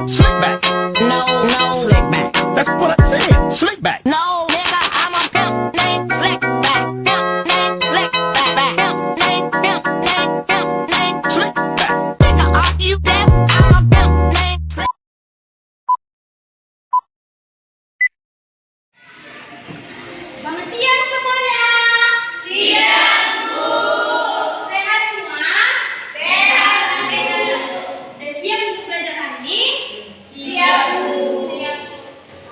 Slick back. No, slick back. That's what I said. Slick back. No, nigga, I'm a pimp named Slick back. Pimp named Slick back. Pimp named Slick back. Nigga, are you deaf? I'm a pimp named Slick. Selamat siang semuanya. Siang, Bu. Sehat semua? Sehat, Bu. Udah siap untuk belajar hari ini? Siap, Bu. Siap.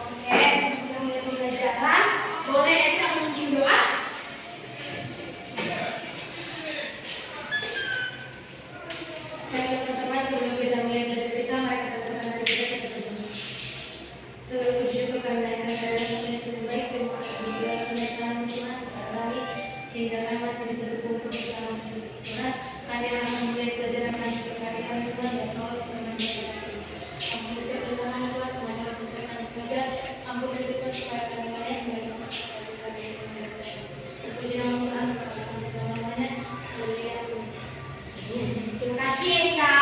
Oke, sebelum kita mulai pembelajaran, boleh Eca memimpin doa? Baik, teman-teman, sebelum kita mulai belajar kita, mari kita berdoa dari kita berdoa. Seluruh puji syukur kami naikkan kehadirat Tuhan yang sungguh baik. Terima kasih segala penyertaan Tuhan kepada kami hingga kami masih bisa berkumpul bersama Yesus Tuhan. Kami akan memulai pelajaran kami berkali kami Tuhan dan tolong firman Tuhan. Ampun setiap kesalahan Tuhan, sengaja maupun kami sengaja. Ampun Tuhan supaya kami layak menerima kasih kami kepada Tuhan. Terpuji nama Tuhan kepada kami selamanya. Haleluya. Terima kasih Eca.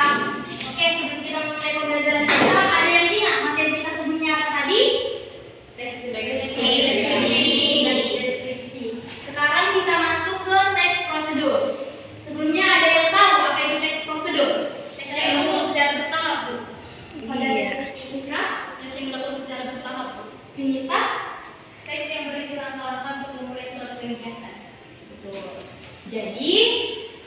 Oke, sebelum kita mulai pembelajaran kita, ada yang ingat materi kita sebelumnya apa tadi? Deskripsi. Sekarang kita masuk ke teks prosedur. Sebelumnya ada yang tahu apa itu teks prosedur? Teks prosedur secara bertahap, Bu. Saudara Sika, teks yang dilakukan secara bertahap, Bu. Vinita, teks yang berisi langkah-langkah untuk memulai suatu kegiatan. Betul. Jadi,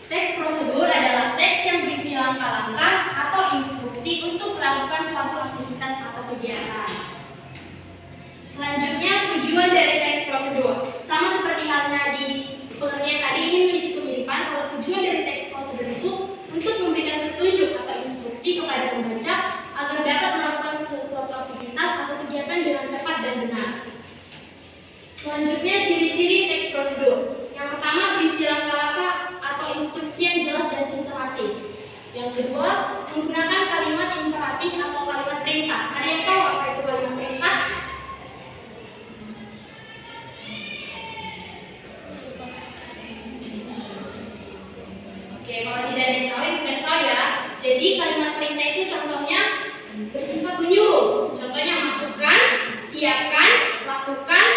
teks prosedur adalah teks yang berisi langkah-langkah atau instruksi untuk melakukan suatu aktivitas atau kegiatan. Selanjutnya, tujuan dari teks prosedur. Sama seperti halnya di pengertian tadi, ini memiliki kemiripan kalau tujuan dari teks prosedur itu untuk memberikan petunjuk atau instruksi kepada pembaca agar dapat melakukan suatu aktivitas atau kegiatan dengan tepat dan benar. Selanjutnya, ciri-ciri teks prosedur. Yang pertama, berisi langkah-langkah atau instruksi yang jelas dan sistematis. Yang kedua, menggunakan kalimat imperatif atau kalimat perintah. Ada yang tahu apa itu kalimat perintah? Oke, kalau tidak ada yang tahu, Ibu kasih tahu ya. Jadi kalimat perintah itu contohnya bersifat menyuruh. Contohnya masukkan, siapkan, lakukan.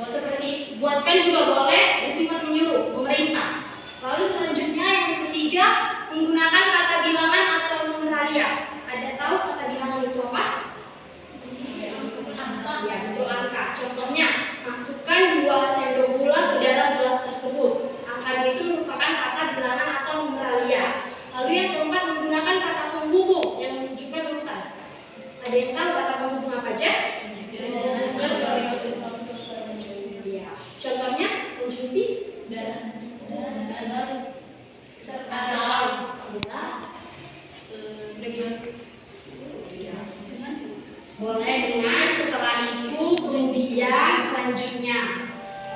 Seperti buatkan juga boleh, bersifat menyuruh, memerintah. Lalu selanjutnya yang ketiga, menggunakan kata bilangan atau numeralia. Ada tahu kata bilangan itu apa? Ya, betul, angka. Contohnya, masukkan 2 sendok gula ke dalam gelas tersebut. Angka 2 itu merupakan kata bilangan atau numeralia. Lalu yang keempat, menggunakan kata penghubung yang menunjukkan urutan. Ada yang tahu kata penghubung apa aja? Contohnya, konjungsi dan serta boleh dengan setelah itu kemudian selanjutnya.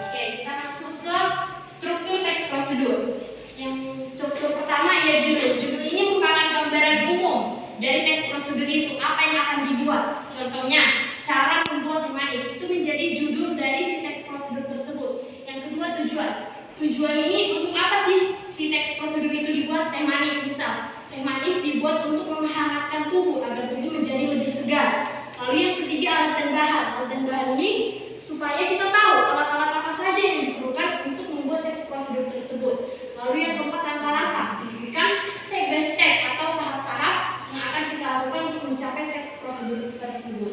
Oke, kita masuk ke struktur teks prosedur. Yang struktur pertama ya judul. Judul ini merupakan gambaran umum dari teks prosedur itu, apa yang akan dibuat. Contohnya, cara membuat teh manis itu menjadi judul dari si teks prosedur tersebut. Yang kedua, tujuan. Tujuan ini untuk apa sih si teks prosedur itu dibuat? Teh manis misal. Teh manis dibuat untuk menghangatkan tubuh agar tubuh menjadi lebih segar. Lalu yang ketiga, alat dan bahan. Alat dan bahan ini supaya kita tahu alat-alat apa saja yang diperlukan untuk membuat teks prosedur tersebut. Lalu yang keempat, langkah-langkah. Berisikan step by step atau tahap-tahap yang akan kita lakukan untuk mencapai teks prosedur tersebut.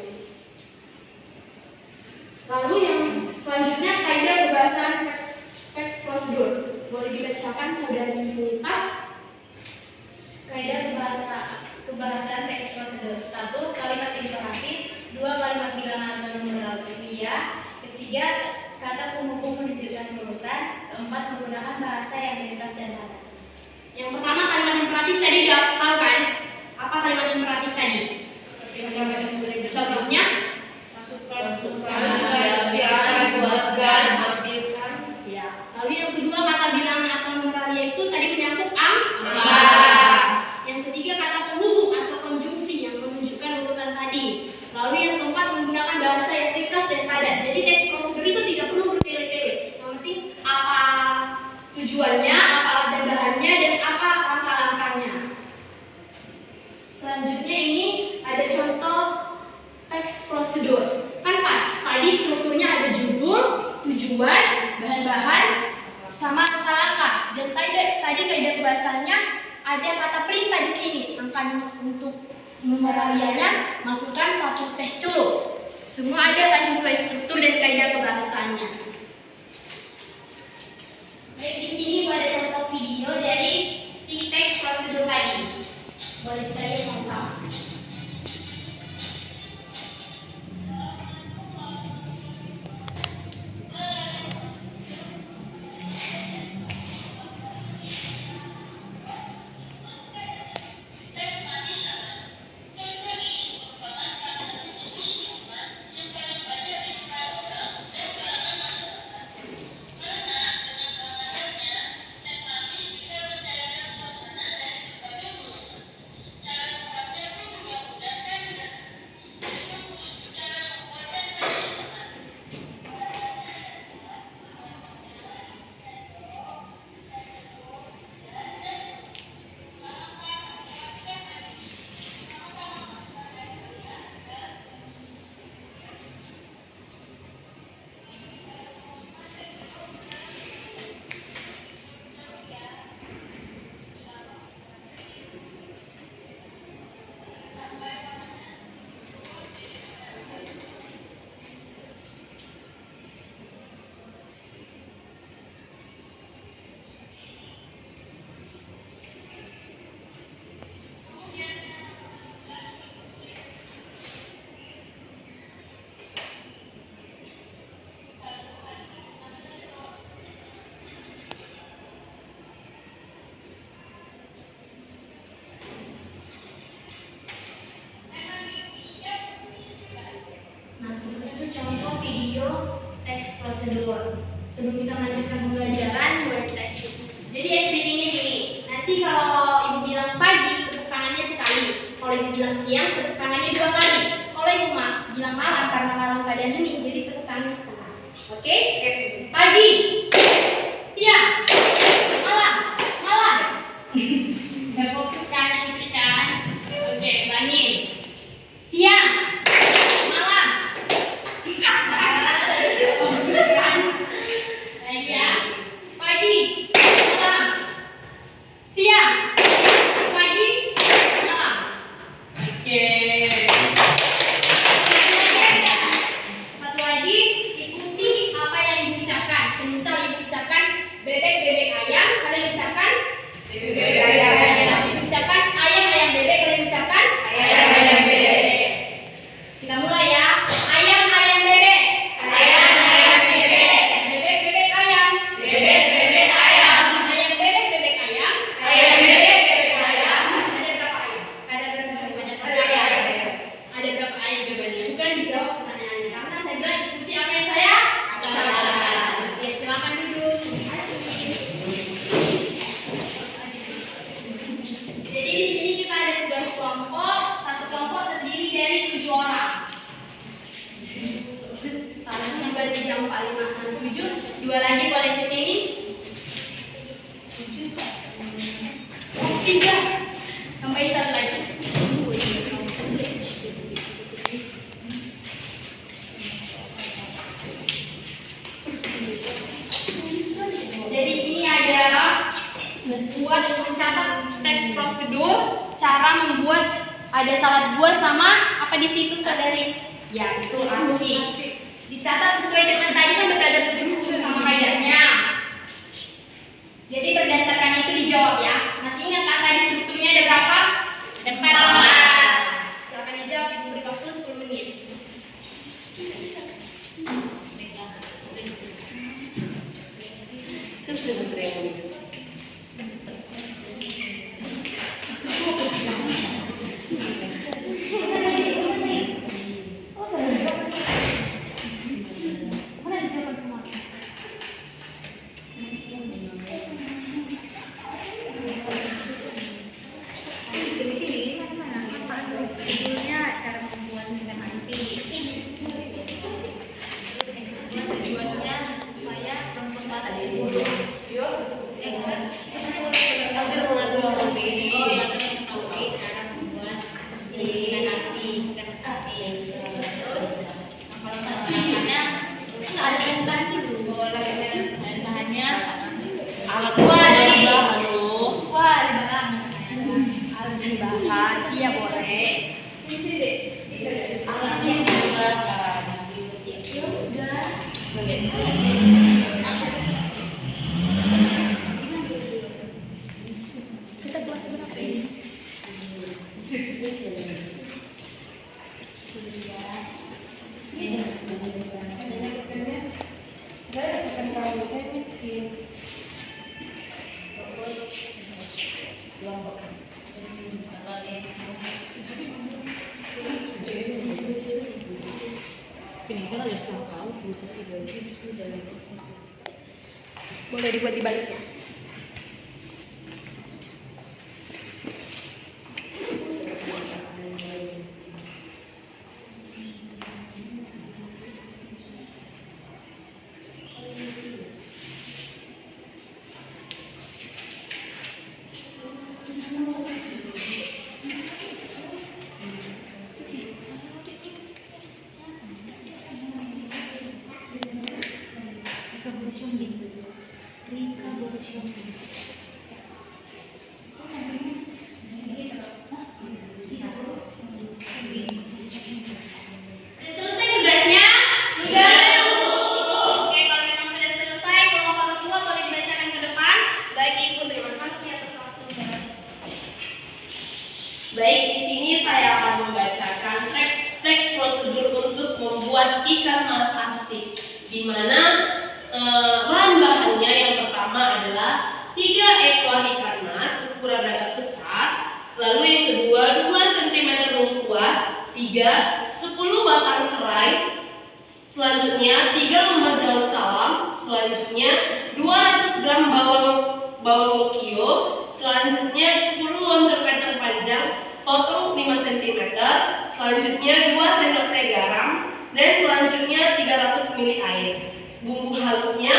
Lalu yang selanjutnya, kaidah pembahasan teks prosedur. Boleh dibacakan saudara Vinita. Kaidah pembahasan teks prosedur. 1. Kalimat imperatif. 2. Kalimat bilangan atau numeralia. 3. Kata penghubung menunjukkan urutan. 4. Menggunakan bahasa yang ringkas dan padat. Yang pertama, kalimat imperatif tadi udah tahu kan? Apa kalimat imperatif tadi? Contohnya, masukkan, siapkan, buatkan, ambilkan. Ya. Lalu yang kedua, kata bilangan atau numeralia itu tadi menyangkut angka. Yang ketiga, kata penghubung atau konjungsi yang menunjukkan urutan tadi. Lalu yang keempat, menggunakan bahasa yang ringkas dan padat. Jadi teks prosedur itu tidak perlu bertele-tele. Yang penting apa tujuannya, apa alat dan bahannya, dan apa langkah-langkahnya. Selanjutnya ini ada ada kata perintah di sini. Angka untuk numeralianya masukkan 1 teh celup. Semua ada kan sesuai struktur dan kaidah kebahasaannya. Baik, di sini ada contoh video dari si teks prosedur tadi. Boleh kita lihat sama-sama. Contoh video teks prosedur. Sebelum kita melanjutkan pembelajaran, mulai kita ikuti. Jadi SPP-nya gini. Nanti kalau ibu bilang pagi, tepuk tangannya sekali. Kalau ibu bilang siang, tepuk tangannya 2 kali. Kalau ibu bilang malam karena malam keadaan hening, jadi tepuk tangannya setengah. Oke? Pagi, siang, malam, malam. Gak fokus kan, kan? Oke, ulangin. Siang, dua lagi boleh ke sini. 3. Tambahin 1 lagi. Jadi ini adalah membuat mencatat teks prosedur, cara membuat ada salad buah sama apa di situ saudari? Ya, betul, arsik. Dicatat sesuai dengan tadi kan belajar struktur sama kaidahnya. Jadi berdasarkan itu dijawab ya. Masih ingat kan tadi strukturnya ada berapa? Ada 4. Silakan dijawab, beri waktu 10 menit. Boleh dibuat di baliknya. Selesai tugasnya? Sudah. Oke, kalau memang sudah selesai, kelompok kedua boleh dibacakan ke depan. Baik Ibu, terima kasih atas waktunya. Baik, di sini saya akan membacakan teks prosedur untuk membuat ikan mas arsik, di mana bahan-bahannya yang pertama adalah 3 ekor ikan mas ukuran agak besar, lalu yang kedua 2 cm lengkuas, 10 batang serai, selanjutnya 3 lembar daun salam, selanjutnya 200 gram bawang lokio, selanjutnya 10 lonjor kacang panjang potong 5 cm, selanjutnya 2 sendok teh garam, dan selanjutnya 300 ml air. Bumbu halusnya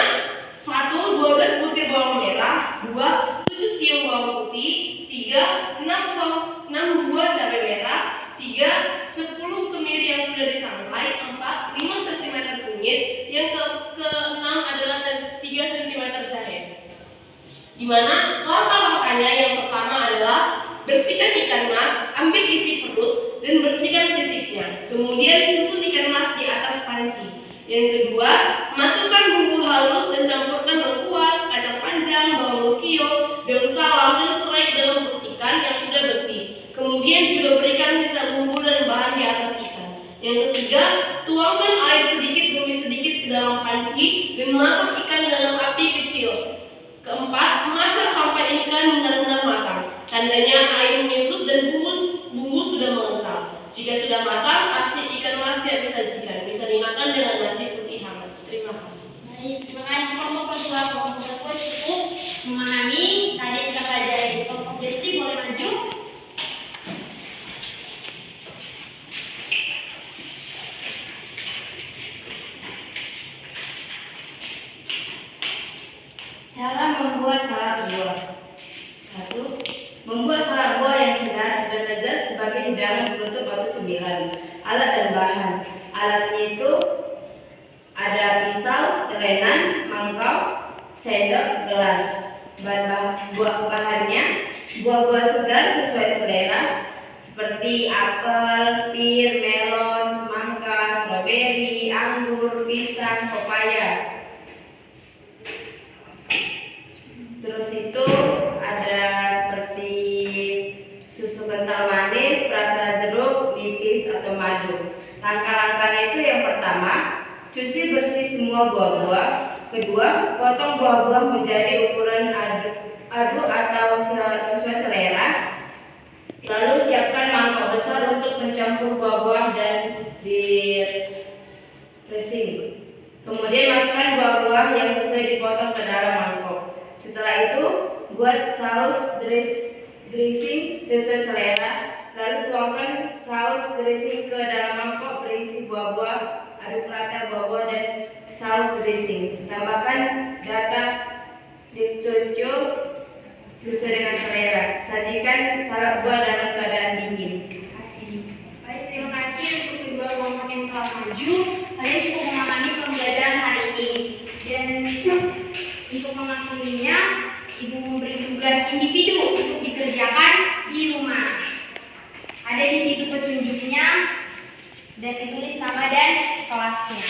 1. 12 butir bawang merah, 2. 7 siung bawang putih, 3. 6 buah cabai merah, 3. 10 kemiri yang sudah disangrai, 4. 5 cm kunyit, yang ke-6 adalah 3 cm jahe. Di mana langkah-langkahnya yang pertama adalah bersihkan ikan mas, ambil isi perut dan bersihkan sisiknya. Kemudian susun ikan mas di atas panci. Yang kedua, masukkan bumbu halus dan campurkan lengkuas, kacang panjang, bawang lokio, daun salam dan serai ke dalam perut ikan yang sudah bersih. Kemudian juga berikan sisa bumbu dan bahan di atas ikan. Yang ketiga, tuangkan air sedikit demi sedikit ke dalam panci dan masak ikan dalam api kecil. Keempat, masak sampai ikan benar-benar matang. Tandanya air menyusut dan bumbu sudah mengental. Jika sudah matang, arsik ikan mas siap disajikan. Bisa dimakan dengan nasi putih hangat. Terima kasih. Baik, terima kasih kelompok kedua. Kelompok kedua cukup memahami tadi yang kita pelajari. Kelompok Desti boleh maju. Cara membuat salad buah. 1. Membuat salad buah yang segar dan lezat sebagai hidangan penutup atau cemilan. Alat dan bahan. Alatnya itu ada pisau, telenan, mangkok, sendok, gelas. Bahannya buah-buah segar sesuai selera seperti apel, pir, melon, semangka, stroberi, anggur, pisang, pepaya. Terus itu ada seperti susu kental manis, perasa jeruk, nipis atau madu. Langkah-langkahnya itu yang pertama, cuci bersih semua buah-buah. Kedua, potong buah-buah menjadi ukuran aduk atau sesuai selera. Lalu siapkan mangkok besar untuk mencampur buah-buah dan di-dressing. Kemudian masukkan buah-buah yang sesuai dipotong ke dalam mangkok. Setelah itu, buat saus dressing sesuai selera. Lalu tuangkan saus dressing ke dalam mangkok berisi buah-buah, aduk rata buah-buah dan saus dressing. Tambahkan data dicocok sesuai dengan selera. Sajikan salad buah dalam keadaan dingin. Terima kasih. Baik, terima kasih untuk kedua kelompok yang telah maju. Kalian cukup memahami pembelajaran hari ini. Dan untuk mengakhirinya, Ibu memberi tugas individu untuk dikerjakan di rumah. Ada di situ petunjuknya dan ditulis nama dan kelasnya.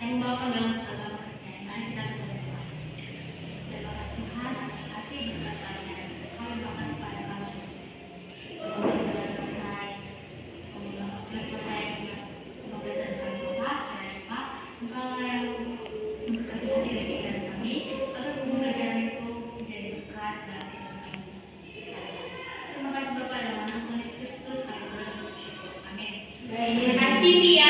saya membawakan dalam agama Kristen. Mari kita berdoa. Terima kasih Tuhan atas kasih berkat-Nya Kau limpahkan kepada kami. Telah selesai, pembahasan kami Bapak, Bapak, Engkau yang memberkati hati dan pikiran kami, agar pembelajaran itu menjadi berkat dalam hidup kami. Terima kasih Bapak dalam nama Tuhan Yesus Kristus kami bersyukur. Amin. Baik, terima kasih Via.